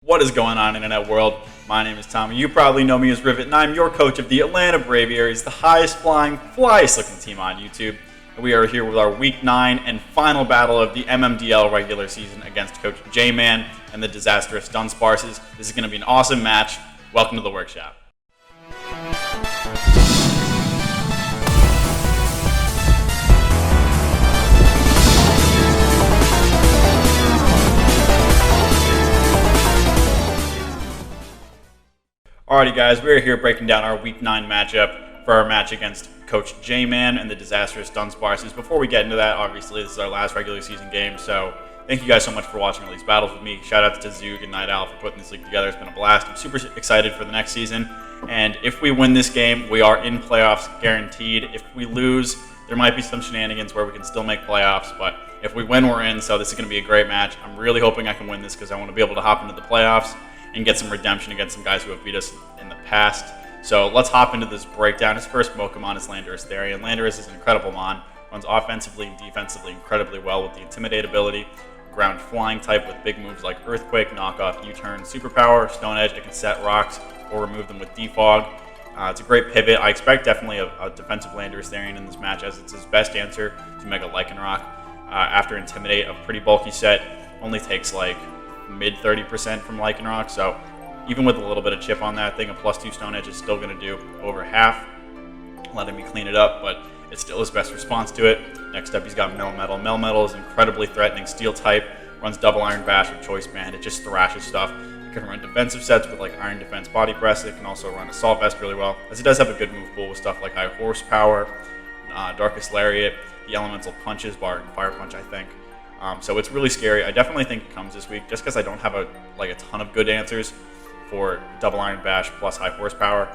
What is going on, Internet world? My name is Tommy. You probably know me as Rivet, and I'm your coach of the Atlanta Braviaries, the highest flying, flyest looking team on YouTube. And we are here with our Week 9 and final battle of the MMDL regular season against Coach JMan and the Disastrous Dunsparces. This is going to be an awesome match. Welcome to the workshop. Alrighty guys, we're here breaking down our Week 9 matchup for our match against Coach JMan and the Disastrous Dunsparces. Before we get into that, obviously this is our last regular season game, so thank you guys so much for watching all these battles with me. Shout out to Zoog and Night Owl for putting this league together. It's been a blast. I'm super excited for the next season, and if we win this game, we are in playoffs guaranteed. If we lose, there might be some shenanigans where we can still make playoffs, but if we win, we're in, so this is going to be a great match. I'm really hoping I can win this because I want to be able to hop into the playoffs and get some redemption against some guys who have beat us in the past. So let's hop into this breakdown. His first Pokemon is Landorus-Therian. Landorus is an incredible mon, runs offensively and defensively incredibly well with the Intimidate ability, ground flying type with big moves like Earthquake, Knockoff, U-Turn, Superpower, Stone Edge. It can set rocks or remove them with Defog. It's a great pivot. I expect definitely a defensive Landorus-Therian in this match, as it's his best answer to Mega Lycanroc. After Intimidate, a pretty bulky set, only takes like mid 30% from Lycanroc, so even with a little bit of chip on that thing, a +2 Stone Edge is still going to do over half, letting me clean it up, but it's still his best response to it. Next up, he's got Melmetal. Melmetal is incredibly threatening steel type, runs double Iron Bash with Choice Band. It just thrashes stuff. It can run defensive sets with like Iron Defense Body Press. It can also run Assault Vest really well, as it does have a good move pool with stuff like High Horsepower, Darkest Lariat, the Elemental Punches, bar Fire Punch, I think. So it's really scary. I definitely think it comes this week, just because I don't have a ton of good answers for double Iron Bash plus High Horsepower.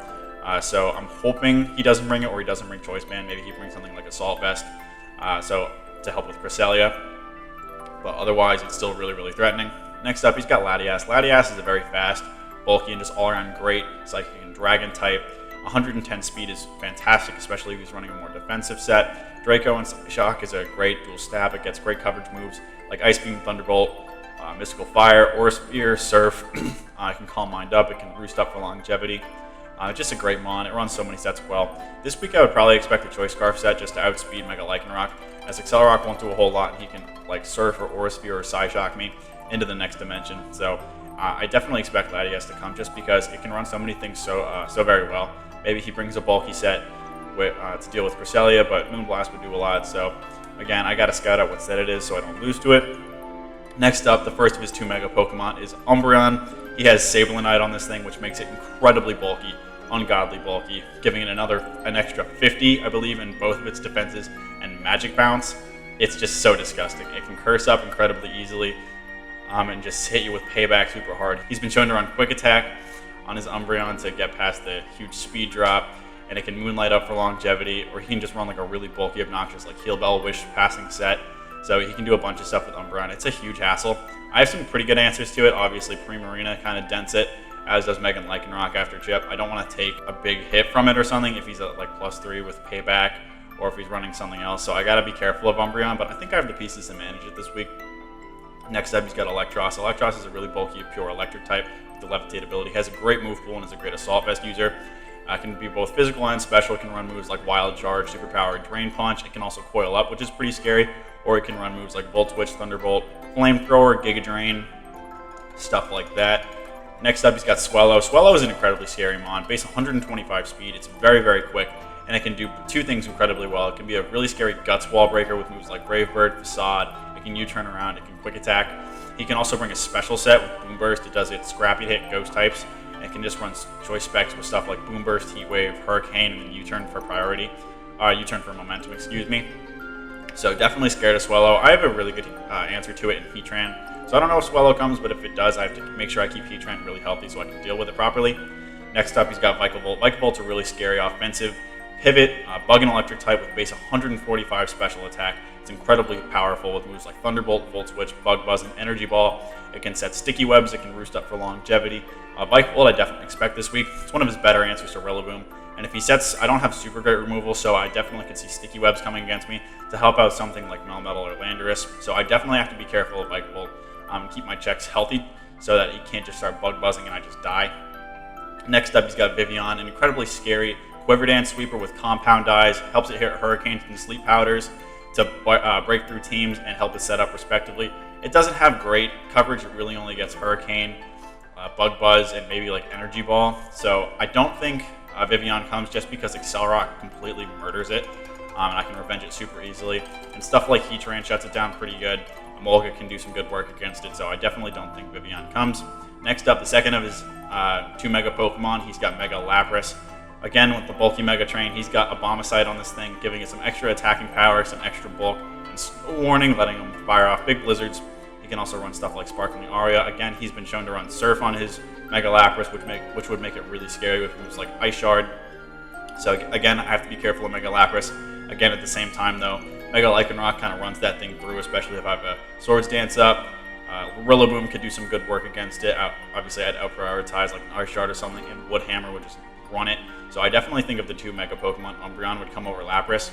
So I'm hoping he doesn't bring it, or he doesn't bring Choice Band. Maybe he brings something like Assault Vest, so to help with Cresselia. But otherwise, it's still really, really threatening. Next up, he's got Latias. Latias is a very fast, bulky, and just all-around great Psychic and Dragon type. 110 speed is fantastic, especially if he's running a more defensive set. Draco and Shock is a great dual stab. It gets great coverage moves like Ice Beam, Thunderbolt, Mystical Fire, Aura Spear, Surf. It can Calm Mind up. It can Roost up for longevity. Just a great mon. It runs so many sets well. This week I would probably expect a Choice Scarf set just to outspeed Mega Lycanroc, as Accelerock won't do a whole lot, and he can like Surf or Aura Spear or Psyshock me into the next dimension. So I definitely expect Latias to come, just because it can run so many things so very well. Maybe he brings a bulky set to deal with Cresselia, but Moonblast would do a lot. So again, I got to scout out what set it is so I don't lose to it. Next up, the first of his 2 Mega Pokemon is Umbreon. He has Sablonite on this thing, which makes it incredibly bulky, ungodly bulky, giving it an extra 50, I believe, in both of its defenses and Magic Bounce. It's just so disgusting. It can curse up incredibly easily and just hit you with Payback super hard. He's been shown to run Quick Attack on his Umbreon to get past the huge speed drop, and it can Moonlight up for longevity, or he can just run like a really bulky, obnoxious like Heal Bell Wish passing set. So he can do a bunch of stuff with Umbreon. It's a huge hassle. I have some pretty good answers to it. Obviously, Primarina kind of dents it, as does Mega Lycanroc after chip. I don't want to take a big hit from it or something if he's at like +3 with Payback, or if he's running something else. So I got to be careful of Umbreon, but I think I have the pieces to manage it this week. Next up, he's got Electros. Electros is a really bulky, pure electric type with the Levitate ability. He has a great move pool and is a great Assault Vest user. Can be both physical and special. It can run moves like Wild Charge, Superpower, Drain Punch. It can also coil up, which is pretty scary. Or it can run moves like Volt Switch, Thunderbolt, Flamethrower, Giga Drain, stuff like that. Next up, he's got Swellow. Swellow is an incredibly scary mon. Base 125 speed. It's very, very quick, and it can do 2 things incredibly well. It can be a really scary Guts Wall Breaker with moves like Brave Bird, Facade. It can U-turn around. It can Quick Attack. He can also bring a special set with Boom Burst. It does its Scrappy Hit Ghost types. It can just run Choice Specs with stuff like Boom Burst, Heat Wave, Hurricane, and then U-turn for priority. U-turn for momentum, excuse me. So definitely scared of Swellow. I have a really good answer to it in Heatran. So I don't know if Swellow comes, but if it does, I have to make sure I keep Heatran really healthy so I can deal with it properly. Next up, he's got Vikavolt. Vikavolt's a really scary offensive pivot, bug and electric type with base 145 special attack. It's incredibly powerful with moves like Thunderbolt, Volt Switch, Bug Buzz, and Energy Ball. It can set sticky webs. It can roost up for longevity. Vikavolt I definitely expect this week. It's one of his better answers to Rillaboom. And if he sets, I don't have super great removal, so I definitely could see sticky webs coming against me to help out something like Melmetal or Landorus. So I definitely have to be careful of Vikavolt, keep my checks healthy. so that he can't just start bug buzzing and I just die. Next up, he's got Vivian, an incredibly scary Quiver Dance sweeper with compound dies, helps it hit hurricanes and sleep powders to break through teams and help it set up respectively. It doesn't have great coverage. It really only gets Hurricane, Bug Buzz, and maybe like Energy Ball. So I don't think Vivian comes just because Accelerock completely murders it, and I can revenge it super easily. And stuff like Heatran shuts it down pretty good. Emolga can do some good work against it, so I definitely don't think Vivian comes. Next up, the second of his 2 Mega Pokemon, he's got Mega Lapras. Again, with the bulky Mega Train, he's got Abomaside on this thing, giving it some extra attacking power, some extra bulk, and warning, letting him fire off big blizzards. He can also run stuff like Sparkling Aria. Again, he's been shown to run Surf on his Mega Lapras, which would make it really scary with moves like Ice Shard. So again, I have to be careful of Mega Lapras. Again, at the same time though, Mega Lycanroc kind of runs that thing through, especially if I have a Swords Dance up. Rillaboom could do some good work against it. Obviously, I'd out-prioritize like an Ice Shard or something, and Wood Hammer would just run it. So I definitely think of the 2 Mega Pokemon, Umbreon would come over Lapras.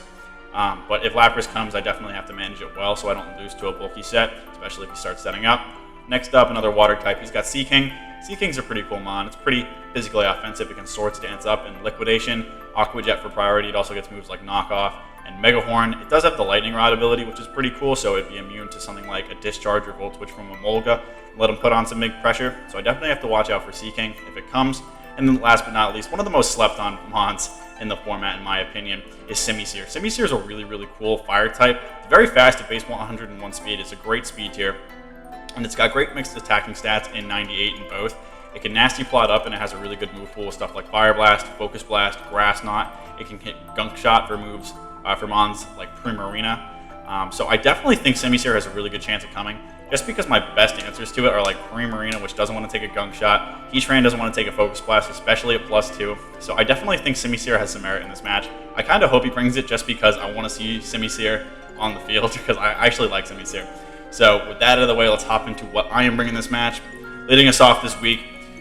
But if Lapras comes, I definitely have to manage it well so I don't lose to a bulky set, especially if he starts setting up. Next up, another water type. He's got Seaking. Seaking's a pretty cool mon. It's pretty physically offensive. It can Swords Dance up and Liquidation. Aqua Jet for priority. It also gets moves like Knock Off and Mega Horn. It does have the Lightning Rod ability, which is pretty cool, so it'd be immune to something like a Discharge or Volt Switch from Emolga. Let him put on some big pressure. So I definitely have to watch out for Seaking if it comes. And then last but not least, one of the most slept on mons in the format, in my opinion, is Simisear. Simisear is a really, really cool fire type. It's very fast at base 101 speed. It's a great speed tier. And it's got great mixed attacking stats in 98 in both. It can Nasty Plot up, and it has a really good move pool with stuff like Fire Blast, Focus Blast, Grass Knot. It can hit Gunk Shot for moves for mons like Primarina. So I definitely think Simisear has a really good chance of coming, just because my best answers to it are like Primarina, which doesn't want to take a Gunk Shot. Heatran doesn't want to take a Focus Blast, especially at +2. So I definitely think Simisear has some merit in this match. I kind of hope he brings it just because I want to see Simisear on the field, because I actually like Simisear. So with that out of the way, let's hop into what I am bringing this match. Leading us off this week,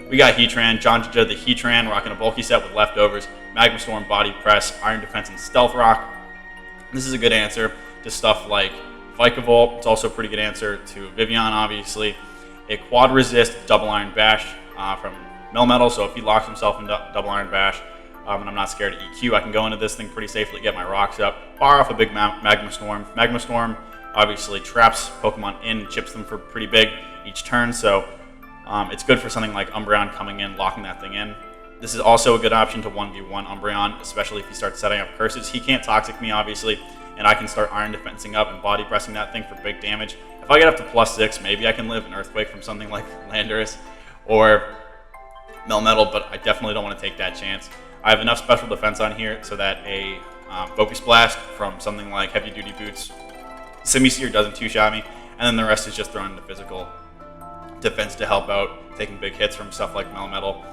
we got Heatran, John Judge the Heatran, rocking a bulky set with leftovers, Magma Storm, Body Press, Iron Defense, and Stealth Rock. This is a good answer to stuff like Vikavolt. It's also a pretty good answer to Vivian, obviously. A Quad Resist Double Iron Bash from Melmetal, so if he locks himself in Double Iron Bash, and I'm not scared of EQ, I can go into this thing pretty safely, get my rocks up, fire off a big Magma Storm. Magma Storm obviously traps Pokemon in, chips them for pretty big each turn, so it's good for something like Umbreon coming in, locking that thing in. This is also a good option to 1v1 Umbreon, especially if he starts setting up curses. He can't Toxic me, obviously, and I can start Iron Defensing up and Body Pressing that thing for big damage. If I get up to +6, maybe I can live an Earthquake from something like Landorus or Melmetal, but I definitely don't want to take that chance. I have enough special defense on here so that a Focus Blast from something like Heavy Duty Boots, Simisear doesn't two-shot me, and then the rest is just thrown into physical defense to help out, taking big hits from stuff like Melmetal,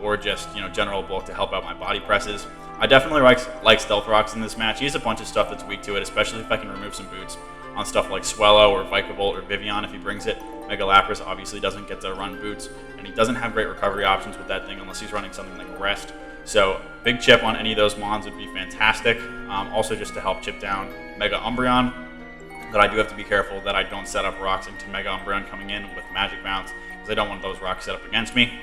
or just general bulk to help out my body presses. I definitely like Stealth Rocks in this match. He has a bunch of stuff that's weak to it, especially if I can remove some boots on stuff like Swellow or Vikavolt or Vivian if he brings it. Mega Lapras obviously doesn't get to run boots, and he doesn't have great recovery options with that thing unless he's running something like Rest. So big chip on any of those mons would be fantastic. Also just to help chip down Mega Umbreon, that I do have to be careful that I don't set up rocks into Mega Umbreon coming in with Magic Bounce, because I don't want those rocks set up against me.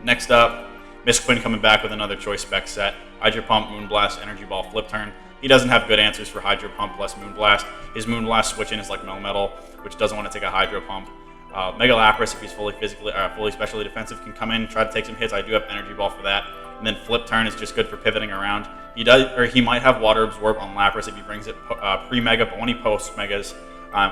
Next up, Miss Quinn coming back with another choice spec set. Hydro Pump, Moonblast, Energy Ball, Flip Turn. He doesn't have good answers for Hydro Pump plus Moonblast. His Moonblast switch in is like Melmetal, which doesn't want to take a Hydro Pump. Mega Lapras, if he's fully specially defensive, can come in, try to take some hits. I do have Energy Ball for that. And then Flip Turn is just good for pivoting around. He might have Water Absorb on Lapras if he brings it pre-Mega, but when he post-Megas,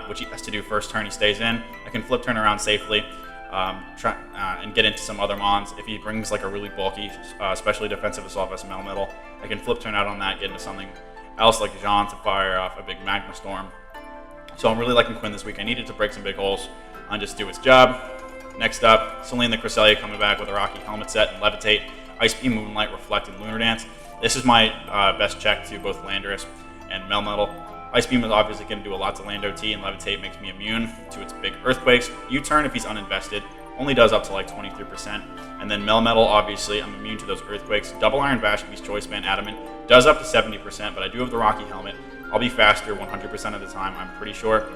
which he has to do first turn, he stays in. I can Flip Turn around safely and get into some other mons. If he brings like a really bulky, especially defensive assault vest Melmetal, I can Flip Turn out on that, get into something else like Jean to fire off a big Magma Storm. So I'm really liking Quinn this week. I needed to break some big holes and just do its job. Next up, Celine the Cresselia coming back with a Rocky Helmet set and Levitate, Ice Beam, Moonlight, Reflect, and Lunar Dance. This is my best check to both Landorus and Melmetal. Ice Beam is obviously going to do a lot to Land OT, and Levitate makes me immune to its big Earthquakes. U-Turn, if he's uninvested, only does up to like 23%. And then Melmetal, obviously, I'm immune to those Earthquakes. Double Iron Bash, if he's Choice Band Adamant, does up to 70%, but I do have the Rocky Helmet. I'll be faster 100% of the time, I'm pretty sure.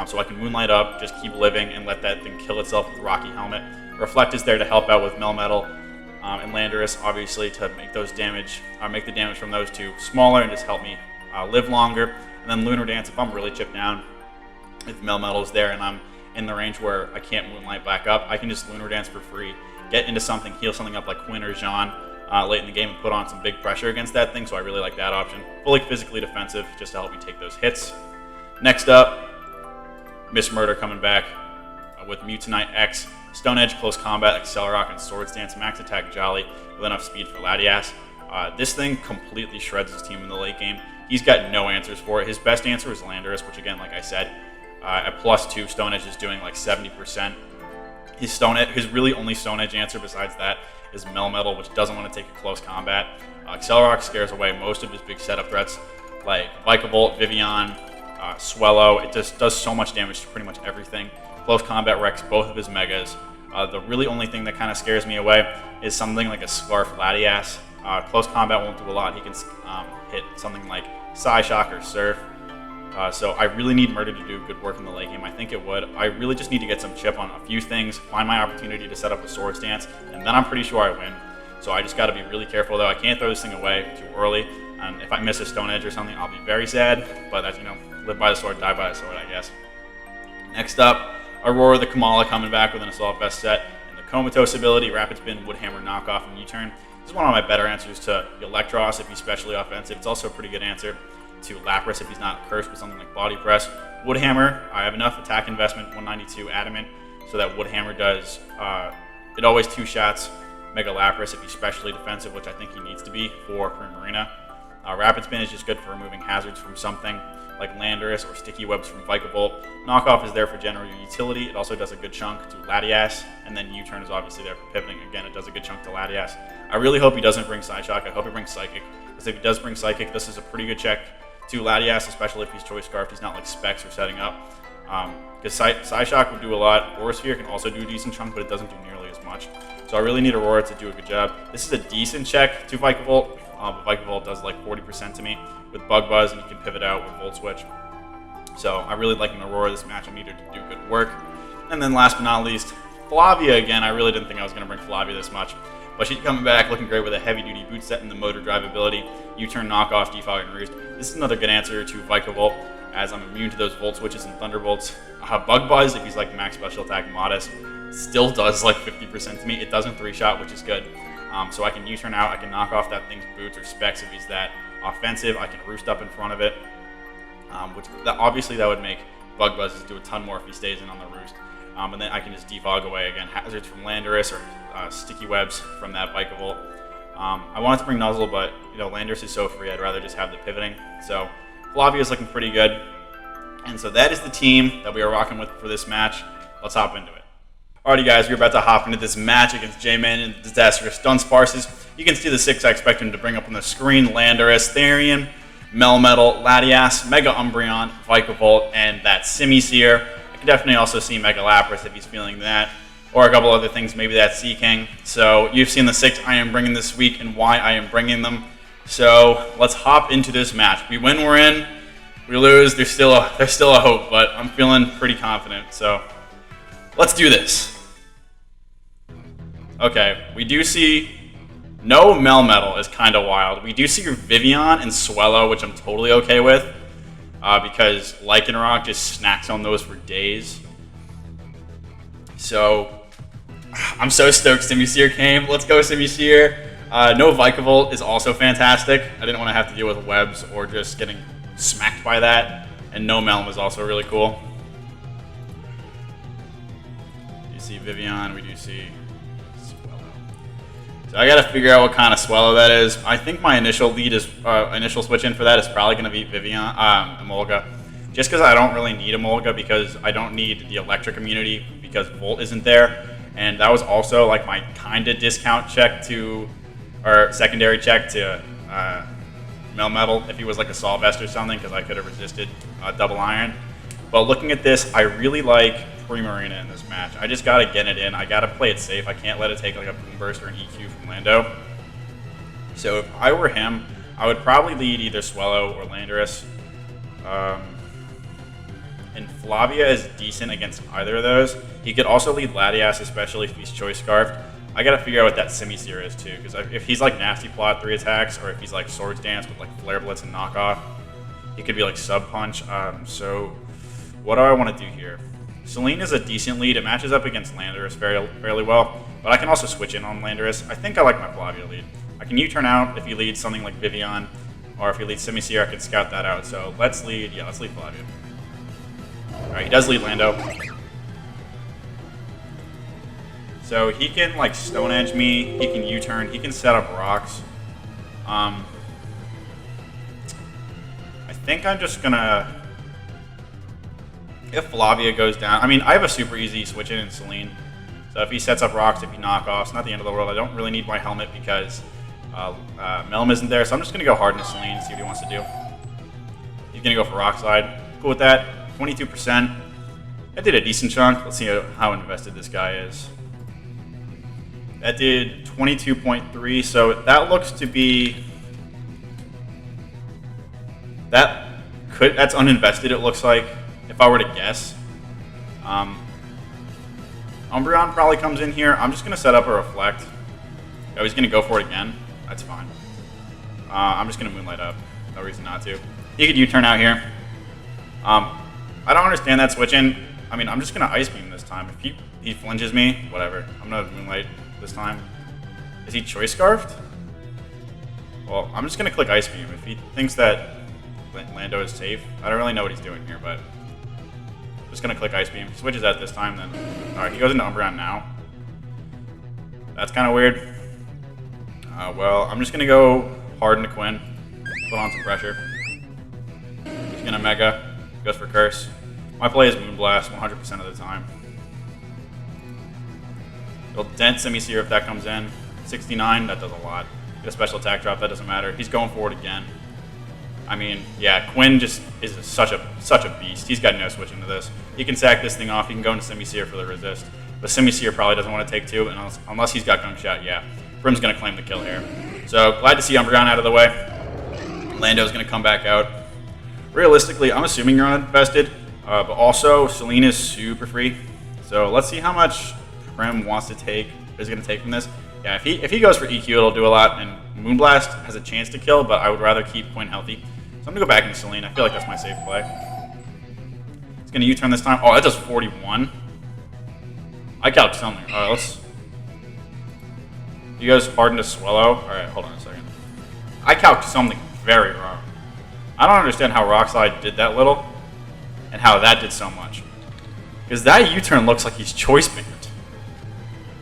so I can Moonlight up, just keep living, and let that thing kill itself with Rocky Helmet. Reflect is there to help out with Melmetal and Landorus, obviously, to make those make the damage from those two smaller and just help me live longer. And then Lunar Dance, if I'm really chipped down, if Melmetal's there and I'm in the range where I can't Moonlight back up, I can just Lunar Dance for free, get into something, heal something up like Quinn or Jean late in the game and put on some big pressure against that thing, so I really like that option. Fully physically defensive, just to help me take those hits. Next up, Miss Murder coming back with Mutanite X, Stone Edge, Close Combat, Accelerock, and Swords Dance, Max Attack Jolly with enough speed for Latias. This thing completely shreds his team in the late game. He's got no answers for it. His best answer is Landorus, which again, like I said, at +2, Stone Edge is doing like 70%. His really only Stone Edge answer besides that is Melmetal, which doesn't want to take a close combat. Accelerock scares away most of his big setup threats, like Vikavolt, Vivian, Swellow. It just does so much damage to pretty much everything. Close combat wrecks both of his Megas. The really only thing that kind of scares me away is something like a Scarf Latias. Close combat won't do a lot. He can hit something like Psyshock or Surf. So I really need Murder to do good work in the late game. I think it would. I really just need to get some chip on a few things, find my opportunity to set up a Swords Dance, and then I'm pretty sure I win. So I just got to be really careful, though. I can't throw this thing away too early. And if I miss a Stone Edge or something, I'll be very sad. But that's, live by the sword, die by the sword, I guess. Next up, Aurora the Kamala coming back with an Assault Vest set and the Comatose ability, Rapid Spin, Woodhammer, Knockoff, and U-Turn. This is one of my better answers to Electros if he's specially offensive. It's also a pretty good answer to Lapras if he's not cursed with something like Body Press. Woodhammer, I have enough attack investment, 192 Adamant, so that Woodhammer does, it always two-shots Mega Lapras if he's specially defensive, which I think he needs to be for Primarina. Rapid Spin is just good for removing hazards from something like Landorus or Sticky Webs from Vikavolt. Knockoff is there for general utility. It also does a good chunk to Latias, and then U-Turn is obviously there for pivoting. Again, it does a good chunk to Latias. I really hope he doesn't bring Psyshock. I hope he brings Psychic, because if he does bring Psychic, this is a pretty good check to Latias, especially if he's Choice Scarfed. He's not like Specs or setting up. Because Psyshock would do a lot. Aura Sphere can also do a decent chunk, but it doesn't do nearly as much. So I really need Aurora to do a good job. This is a decent check to Vikavolt, but Vikavolt does like 40% to me with Bug Buzz, and you can pivot out with Volt Switch. So I really like an Aurora this match. I need her to do good work. And then last but not least, Flavia again. I really didn't think I was going to bring Flavia this much, but she's coming back looking great with a heavy-duty boot set and the motor drive ability. U-Turn, Knockoff, Defog, and Roost. This is another good answer to Vikavolt, as I'm immune to those Volt Switches and Thunderbolts. Bug Buzz, if he's like max special attack modest, still does like 50% to me. It doesn't 3-shot, which is good. So I can U-Turn out, I can knock off that thing's boots or specs if he's that offensive. I can Roost up in front of it, obviously that would make Bug Buzz do a ton more if he stays in on the Roost. And then I can just defog away again hazards from Landorus or Sticky Webs from that Vikavolt. I wanted to bring Nuzzle, but Landorus is so free, I'd rather just have the pivoting. So Flavia is looking pretty good. And so that is the team that we are rocking with for this match. Let's hop into it. Alrighty guys, we're about to hop into this match against JMan and Disastrous Dunsparces. You can see the 6 I expect him to bring up on the screen. Landorus-Therian, Melmetal, Latias, Mega Umbreon, Vikavolt, and that Simisear. I can definitely also see Mega Lapras if he's feeling that, or a couple other things, maybe that Sea King. So you've seen the 6 I am bringing this week and why I am bringing them. So let's hop into this match. We win, we're in. We lose, there's still a hope, but I'm feeling pretty confident. So let's do this. Okay, we do see no Melmetal is kind of wild. We do see Vivian and Swellow, which I'm totally okay with, because Lycanroc just snacks on those for days. So I'm so stoked Simisear came. Let's go Simisear. No Vikavolt is also fantastic. I didn't want to have to deal with webs or just getting smacked by that. And no Melm is also really cool. You see Vivian, we do see Swellow. So I gotta figure out what kind of Swellow that is. I think my initial initial switch in for that is probably gonna be Emolga. Just because I don't really need Emolga, because I don't need the electric immunity because Volt isn't there. And that was also like my kinda discount check to, or secondary check to Melmetal if he was like a Assault Vest or something, because I could have resisted Double Iron. But looking at this, I really like Primarina in this match. I just gotta get it in. I gotta play it safe. I can't let it take like a Boom Burst or an EQ from Lando. So if I were him, I would probably lead either Swellow or Landorus. and Flavia is decent against either of those. He could also lead Latias, especially if he's Choice Scarfed. I gotta figure out what that Simisear is too, because if he's like Nasty Plot 3 attacks, or if he's like Swords Dance with like Flare Blitz and Knockoff, he could be like Sub Punch. So what do I want to do here? Celine is a decent lead. It matches up against Landorus fairly well, but I can also switch in on Landorus. I think I like my Flavia lead. I can U-turn out if he leads something like Vivian, or if he leads Simisear, I can scout that out. So let's lead Flavia. Alright, he does lead Lando. So he can like Stone Edge me, he can U-turn, he can set up rocks. I think I'm just gonna... If Flavia goes down... I mean, I have a super easy switch in Celine. So if he sets up rocks, if he knockoffs, not the end of the world. I don't really need my helmet because Melm isn't there. So I'm just gonna go hard into Celine, see what he wants to do. He's gonna go for Rock Slide. Cool with that. 22%. That did a decent chunk. Let's see how invested this guy is. That did 22.3, so that looks to be... That's uninvested, it looks like, if I were to guess. Umbreon probably comes in here. I'm just going to set up a Reflect. Oh, he's going to go for it again. That's fine. I'm just going to Moonlight up. No reason not to. He could U-turn out here. I don't understand that switch in. I mean, I'm just going to Ice Beam this time. If he flinches me, whatever. I'm going to Moonlight this time. Is he Choice Scarfed? Well, I'm just going to click Ice Beam. If he thinks that Lando is safe, I don't really know what he's doing here, but I'm just going to click Ice Beam. He switches out this time, then... Alright, he goes into Umbreon now. That's kind of weird. Well, I'm just going to go hard into Quinn. Put on some pressure. He's going to Mega. Goes for Curse. My play is Moonblast 100% of the time. It'll dent Simisear if that comes in. 69, that does a lot. Get a special attack drop, that doesn't matter. He's going for it again. I mean, yeah, Quinn just is such a beast. He's got no switch into this. He can sack this thing off. He can go into Simisear for the resist. But Simisear probably doesn't want to take two, unless he's got Gunk Shot, yeah. Brim's going to claim the kill here. So, glad to see Umbreon out of the way. Lando's going to come back out. Realistically, I'm assuming you're uninvested. But also, Celine is super free. So, let's see how much Prim wants to take, is going to take from this. Yeah, if he goes for EQ, it'll do a lot, and Moonblast has a chance to kill, but I would rather keep Quinn healthy. So I'm going to go back into Celine. I feel like that's my safe play. It's going to U-turn this time. Oh, that does 41. I calc something. Alright, let's... You guys harden to Swallow? Alright, hold on a second. I calc something very wrong. I don't understand how Rock Slide did that little, and how that did so much. Because that U-turn looks like he's Choice Band.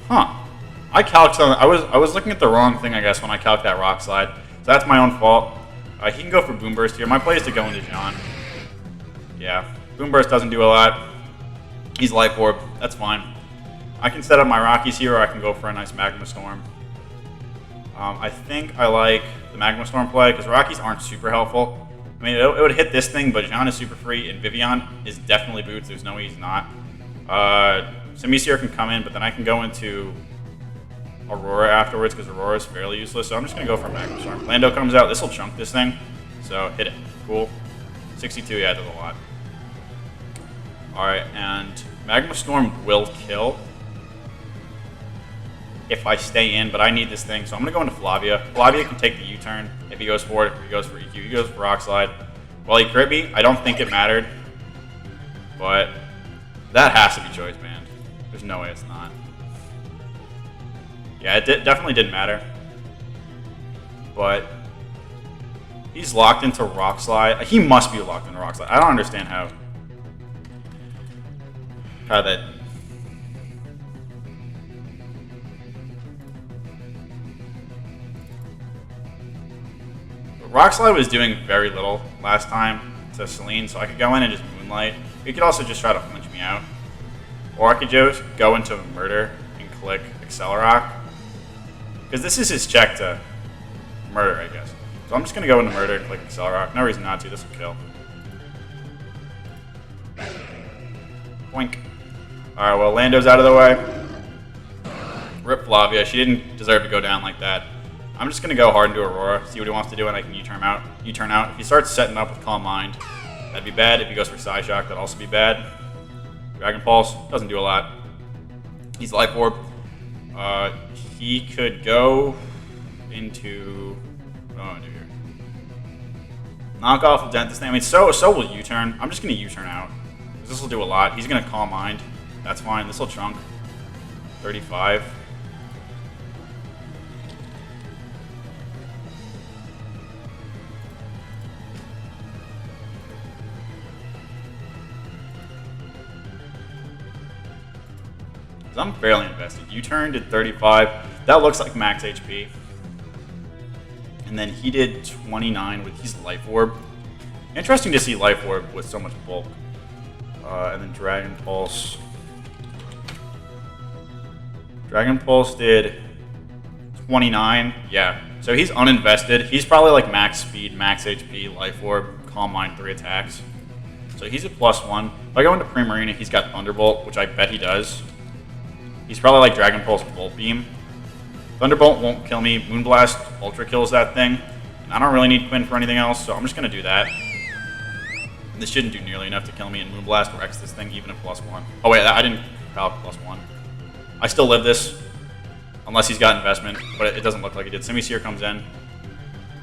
Huh. I calced something. I was looking at the wrong thing, I guess, when I calced that Rock Slide. So that's my own fault. He can go for Boom Burst here. My play is to go into John. Yeah, Boom Burst doesn't do a lot. He's Life Orb. That's fine. I can set up my Rockies here, or I can go for a nice Magma Storm. I think I like the Magma Storm play, because Rockies aren't super helpful. I mean, it would hit this thing, but John is super free, and Vivian is definitely boots. There's no way he's not. Simisear can come in, but then I can go into Aurora afterwards, because Aurora is fairly useless, so I'm just going to go for Magma Storm. Lando comes out. This will chunk this thing, so hit it. Cool. 62, yeah, it does a lot. Alright, and Magma Storm will kill if I stay in, but I need this thing, so I'm going to go into Flavia. Flavia can take the U-turn if he goes for it, if he goes for EQ. He goes for Rock Slide. Well, he crit me. I don't think it mattered, but that has to be Choice Band. There's no way it's not. Yeah, it definitely didn't matter. But he's locked into Rock Slide. He must be locked into Rock Slide. I don't understand how that... Rock Slide was doing very little last time to Celine, so I could go in and just Moonlight. He could also just try to flinch me out. Or I could just go into Murder and click Accelerock. Because this is his check to Murder, I guess. So I'm just going to go into Murder and click Accelerock. No reason not to. This will kill. Boink. Alright, well, Lando's out of the way. Rip Flavia. She didn't deserve to go down like that. I'm just going to go hard into Aurora, see what he wants to do, and I can U-turn out. If he starts setting up with Calm Mind, That'd be bad. If he goes for Psy Shock, that'd also be bad. Dragon Pulse doesn't do a lot. He's Life Orb. He could go into... What do I want to do here? Knock off will dent this thing. I mean, so will U-turn. I'm just going to U-turn out. This will do a lot. He's going to Calm Mind. That's fine. This will chunk. 35. I'm fairly invested. U-turn did 35. That looks like max HP. And then he did 29 with his Life Orb. Interesting to see Life Orb with so much bulk. And then Dragon Pulse. Dragon Pulse did 29. Yeah. So he's uninvested. He's probably like max speed, max HP, Life Orb, Calm Mind, 3 attacks. So he's at +1. If I go into Primarina, he's got Thunderbolt, which I bet he does. He's probably like Dragon Pulse, Volt Beam. Thunderbolt won't kill me. Moonblast Ultra kills that thing. And I don't really need Quinn for anything else, so I'm just going to do that. And this shouldn't do nearly enough to kill me, and Moonblast wrecks this thing even at +1. Oh wait, I didn't calc +1. I still live this, unless he's got investment, but it doesn't look like he did. Simisear comes in.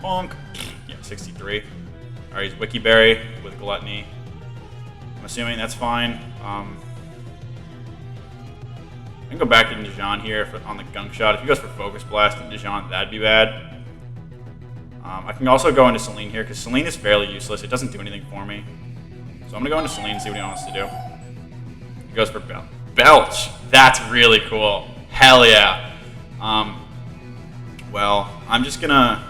Bonk. Yeah, 63. Alright, he's Wiki Berry with Gluttony. I'm assuming that's fine. I can go back to Dijon here on the Gunk Shot. If he goes for Focus Blast and Dijon, that'd be bad. I can also go into Celine here, because Celine is fairly useless. It doesn't do anything for me. So I'm going to go into Celine and see what he wants to do. He goes for Belch. That's really cool. Hell yeah. Well, I'm just going to...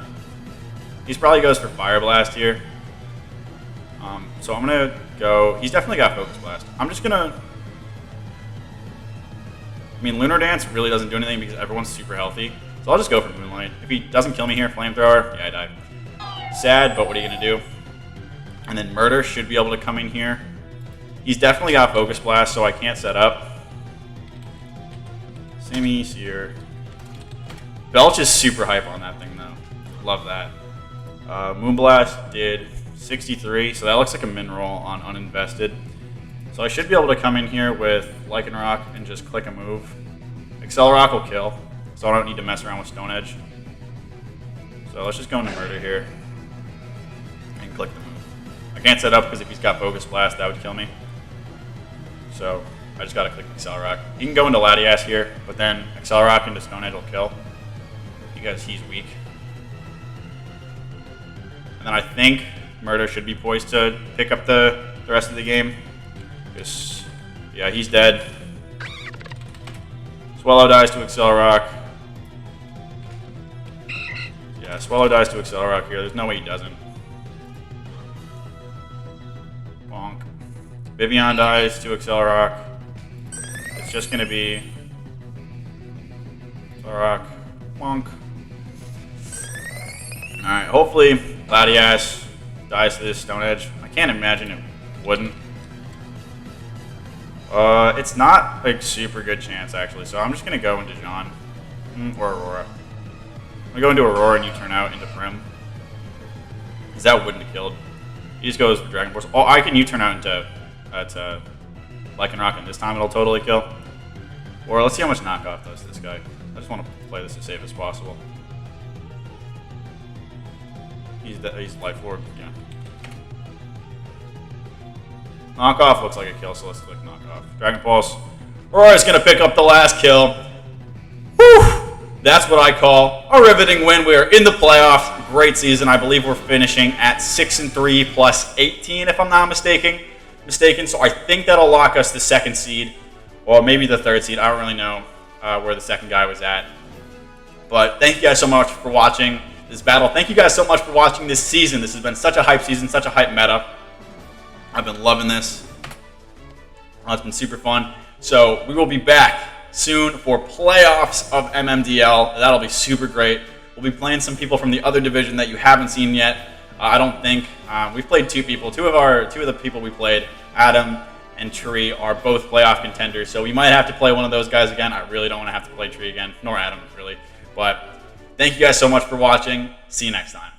He probably goes for Fire Blast here. So I'm going to go... He's definitely got Focus Blast. I'm just going to... I mean, Lunar Dance really doesn't do anything because everyone's super healthy. So I'll just go for Moonlight. If he doesn't kill me here, Flamethrower, yeah, I die. Sad, but what are you going to do? And then Murder should be able to come in here. He's definitely got Focus Blast, so I can't set up. Simisear. Belch is super hype on that thing, though. Love that. Moonblast did 63, so that looks like a Mineral on uninvested. So I should be able to come in here with Lycanroc and just click a move. Accelerock will kill, so I don't need to mess around with Stone Edge. So let's just go into Murder here and click the move. I can't set up because if he's got Focus Blast, that would kill me. So I just gotta click Accelerock. He can go into Latias here, but then Accelerock into Stone Edge will kill because he's weak. And then I think Murder should be poised to pick up the rest of the game. Yeah, he's dead. Swallow dies to Accelerock. Yeah, Swallow dies to Accelerock here. There's no way he doesn't. Bonk. Vivian dies to Accelerock. It's just going to be Accelerock. Bonk. Alright, hopefully Latias dies to this Stone Edge. I can't imagine it wouldn't. It's not a super good chance, actually, so I'm just going to go into Dijon. Or Aurora. I'm going to go into Aurora and you turn out into Prim. Because that wouldn't have killed. He just goes for Dragon Force. Oh, I can U-turn out into Lycanroc, and this time it'll totally kill. Or let's see how much knockoff does this guy. I just want to play this as safe as possible. He's Life Orb, yeah. Knockoff looks like a kill, so let's click knockoff. Dragon Pulse. Aurora's going to pick up the last kill. Whew! That's what I call a riveting win. We are in the playoffs. Great season. I believe we're finishing at 6-3 plus 18, if I'm not mistaken. So I think that'll lock us the second seed, or maybe the third seed. I don't really know where the second guy was at. But thank you guys so much for watching this battle. Thank you guys so much for watching this season. This has been such a hype season, such a hype meta. I've been loving this. It's been super fun. So we will be back soon for playoffs of MMDL. That'll be super great. We'll be playing some people from the other division that you haven't seen yet. I don't think. We've played two people. Two of the people we played, Adam and Tree, are both playoff contenders. So we might have to play one of those guys again. I really don't want to have to play Tree again, nor Adam, really. But thank you guys so much for watching. See you next time.